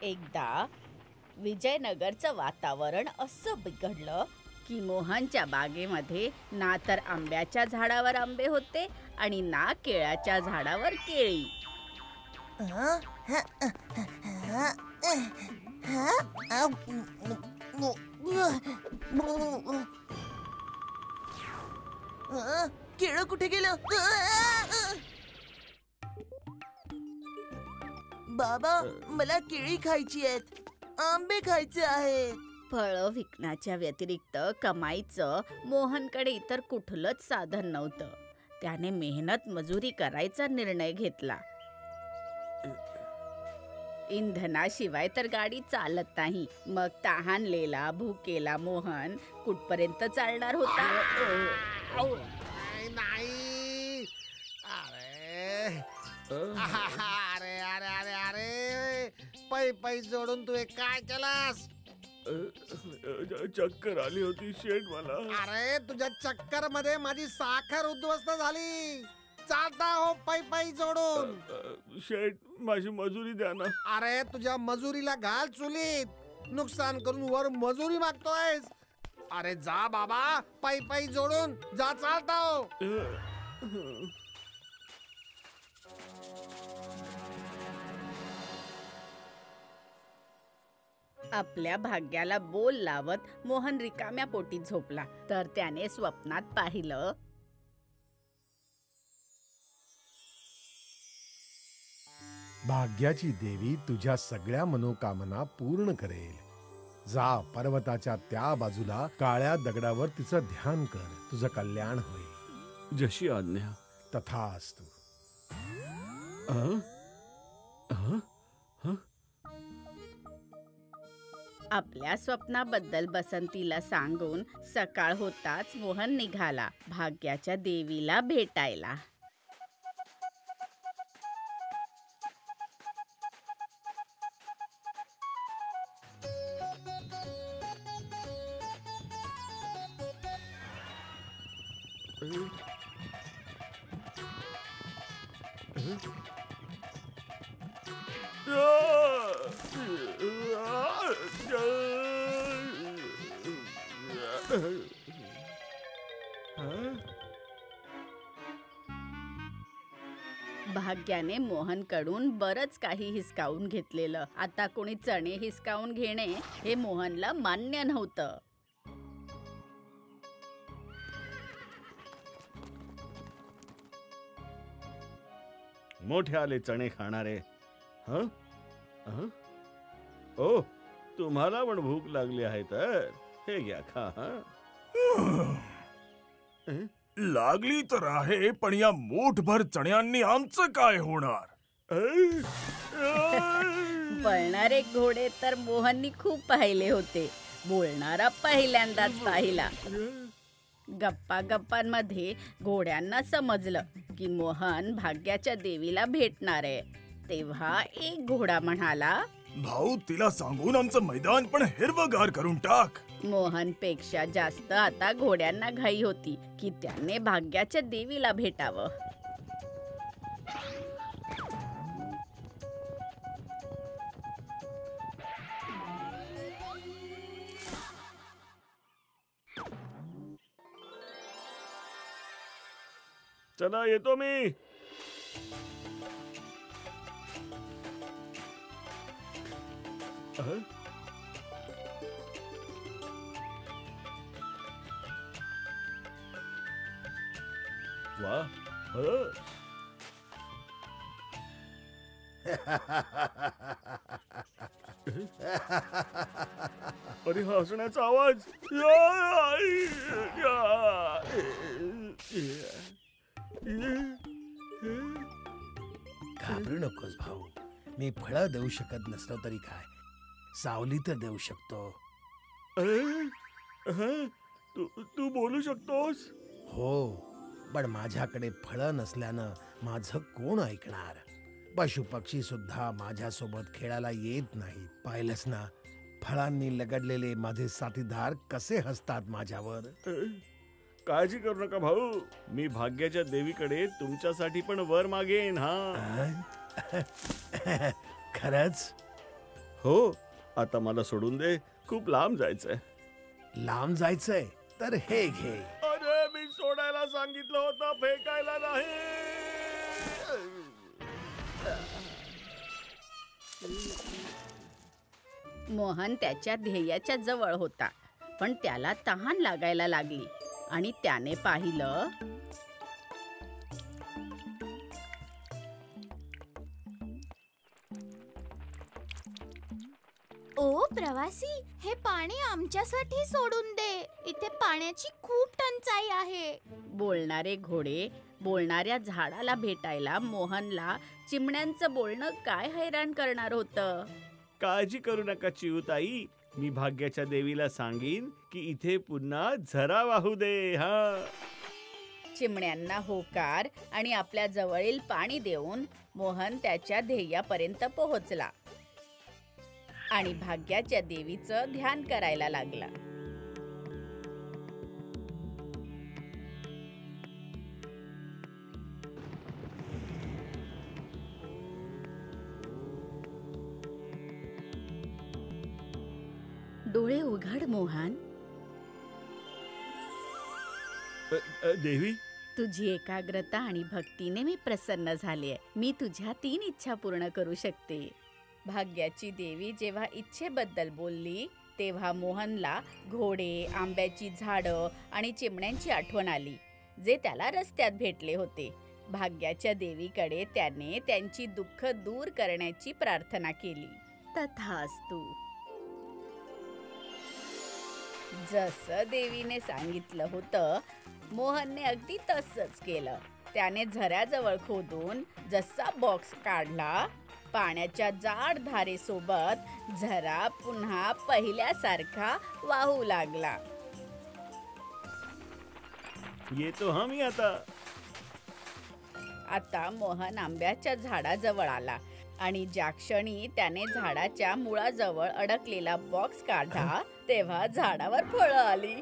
एकदा विजयनगरचं वातावरण असं बिघडलं की मोहनच्या बागेमध्ये ना तर आंब्याच्या झाडावर आंबे होते आणि ना केळाच्या झाडावर केळी. केळं कुठे गेलं? बाबा, मला केळी खायची आहेत, आंबे खायचे आहेत. फळं विकण्याच्या व्यतिरिक्त कमाईचं मोहनकडे इतर कुठलंच साधन नव्हतं. त्याने मेहनत मजुरी करायचा निर्णय घेतला. इंधनाशिवाय तर गाडी चालत नाही. मग तहानलेला भुकेला मोहन कुठपर्यंत चालणार होता? नाही. अरे अरे अरे अरे अरे पै पै जोडून तू हे काय केलास? चक्कर आली होती शेठ मला. अरे तुझ्या चक्कर मध्ये माझी साखर उद्ध्वस्त झाली. चालता हो पै पै जोडून. शेठ माझी मजुरी द्या ना. अरे तुझ्या मजुरीला घाल चुलीत. नुकसान करून वर मजुरी मागतोयस. अरे जा बाबा, पै पै जोडून जा, चालता हो. आपल्या भाग्याला बोल लावत मोहन रिकाम्या पोटी झोपला. तर त्याने स्वप्नात पाहिलं, भाग्याची देवी तुझ्या सगळ्या मनोकामना पूर्ण करेल. जा पर्वताच्या त्या बाजूला काळ्या दगडावर तिचं ध्यान कर. तुझं कल्याण होईल. जशी आज्ञा. तथास्तु. आपल्या स्वप्नाबद्दल बसंतीला सांगून सकाळ होताच मोहन निघाला भाग्याच्या देवीला भेटायला. भाग्याने मोहनकडून बरंच काही हिसकावून घेतलेलं. आता कोणी चणे हिसकावून घेणे हे मोहनला मान्य नव्हतं. मोठे आले चणे खाणारे. ओ, तुम्हाला पण भूक लागली आहे तर हे घ्या, खा. लागली तर आहे, पण या मूठभर चण्यांनी आमचं काय होणार? पळणारे घोडे तर मोहननी खूप पाहिले होते. बोलणारा पहिल्यांदाच पाहिला. गप्पा गप्पांमध्ये घोड्यांना समजलं की मोहन भाग्याच्या देवीला भेटणार आहे. तेव्हा एक घोडा म्हणाला, भाऊ, तिला सांगून आमचं मैदान पण हिरवगार करून टाक. मोहनपेक्षा जास्त आता घोड्यांना घाई होती की त्याने भाग्याच्या देवीला भेटावं. चला येतो मी. वा. अरे हसण्याचा आवाज. घाबरू नकोस भाऊ. मी फळं देऊ शकत नसलो तरी काय, सावली तर देऊ शकतो. तू बोलू शकतोस? हो, पण माझ्याकडे फळं नसल्यानं माझं कोण ऐकणार? पशु पक्षी सुद्धा माझ्यासोबत खेळायला येत नाहीत. पाहिलंस ना, फळांनी लगडलेले माझे साथीदार कसे हसतात माझ्यावर. काळजी करू नका भाऊ. मी भाग्याच्या देवीकडे तुमच्यासाठी पण वर मागेन. हा, खरंच? हो, आता मला सोडून दे, खूप लांब जायचंय. लांब जायचंय तर हे घे. अरे मी सोडायला सांगितलं होतं, फेकायला नाही. मोहन त्याच्या ध्येयाच्या जवळ होता, पण त्याला तहान लागायला लागली आणि त्याने पाहिलं ओ प्रवासी, हे पाणी आमच्यासाठी सोडून दे. इथे पाण्याची खूप टंचाई आहे. बोलणारे घोडे बोलणाऱ्या झाडाला भेटायला मोहनला चिमण्यांचं बोलणं काय हैराण करणार होतं. काळजी करू नका चिऊताई, मी भाग्याच्या देवीला सांगीन की इथे पुन्हा झरा वाहू दे. हा, चिमण्यांना होकार आणि आपल्या जवळील पाणी देऊन मोहन त्याच्या ध्येयापर्यंत पोहोचला आणि भाग्याच्या देवीचं ध्यान करायला लागला. डोळे उघड मोहन. देवी, तुझी एकाग्रता आणि भक्तीने मी प्रसन्न झालीये. मी तुझ्या 3 इच्छा पूर्ण करू शकते. भाग्याची देवी जेव्हा इच्छेबद्दल बोलली तेव्हा मोहनला घोडे, आंब्याची झाडं आणि चिमण्यांची आठवण आली, जे त्याला रस्त्यात भेटले होते. भाग्याच्या देवीकडे त्याने त्यांची दुःख दूर करण्याची प्रार्थना केली. तथास्तु. जसं देवीने सांगितलं होतं, मोहनने अगदी तसंच केलं. त्याने झऱ्याजवळ खोदून जसा बॉक्स काढला, पाण्याच्या जाड धारेसोबत झरा पुन्हा पहिल्यासारखा वाहू लागला. येतो हा मी आता. आता मोहन आंब्याच्या झाडाजवळ आला आणि ज्या क्षणी त्याने झाडाच्या मुळाजवळ अडकलेला बॉक्स काढला तेव्हा झाडावर फळं आली.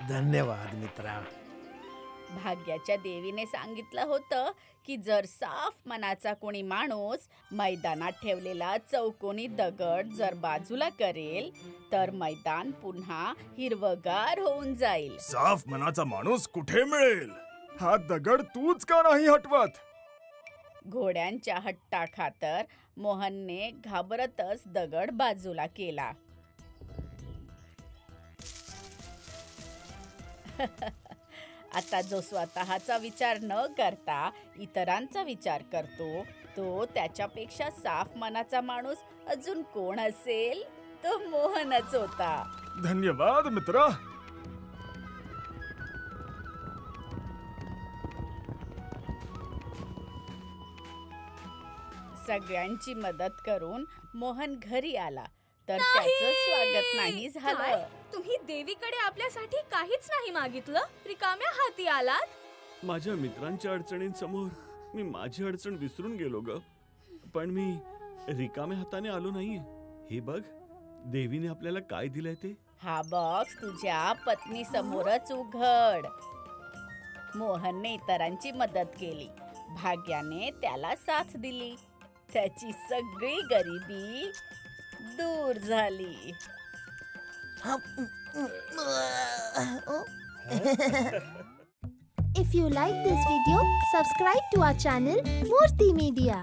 धन्यवाद मित्रा. भाग्याच्या देवीने सांगितलं होतं की जर साफ मनाचा कोणी माणूस मैदानात ठेवलेला चौकोनी दगड जर बाजूला करेल तर मैदान पुन्हा हिरवगार होऊन जाईल. साफ मनाचा माणूस कुठे मिळेल? हा दगड तूच का नाही हटवत? घोड्यांच्या हट्टाखातर मोहनने घाबरतच दगड बाजूला केला. आता जो स्वतःचा विचार न करता इतरांचा विचार करतो, तो त्याच्यापेक्षा साफ मनाचा माणूस अजून कोण असेल? तो मोहनच होता. धन्यवाद मित्रा. सगळ्यांची मदत करून मोहन घरी आला तर त्याचं स्वागत नाही झालं. तुम्ही देवीकडे आपल्यासाठी काहीच नाही मागितलं, रिकाम्या हाती आलात. माझ्या मित्रांच्या अडचणींसमोर मी माझी अडचण विसरून गेलो ग. पण मी रिकाम्या हाताने आलो नाहीये. हे बघ, देवीने आपल्याला काय दिलंय ते. हा बॉक्स तुझ्या पत्नी समोरच उघड. मोहनने इतरांची मदत केली. भाग्याने त्याला साथ दिली. त्याची सगळी गरिबी दूर झाली. If you like this video, subscribe to our channel Murthy Media.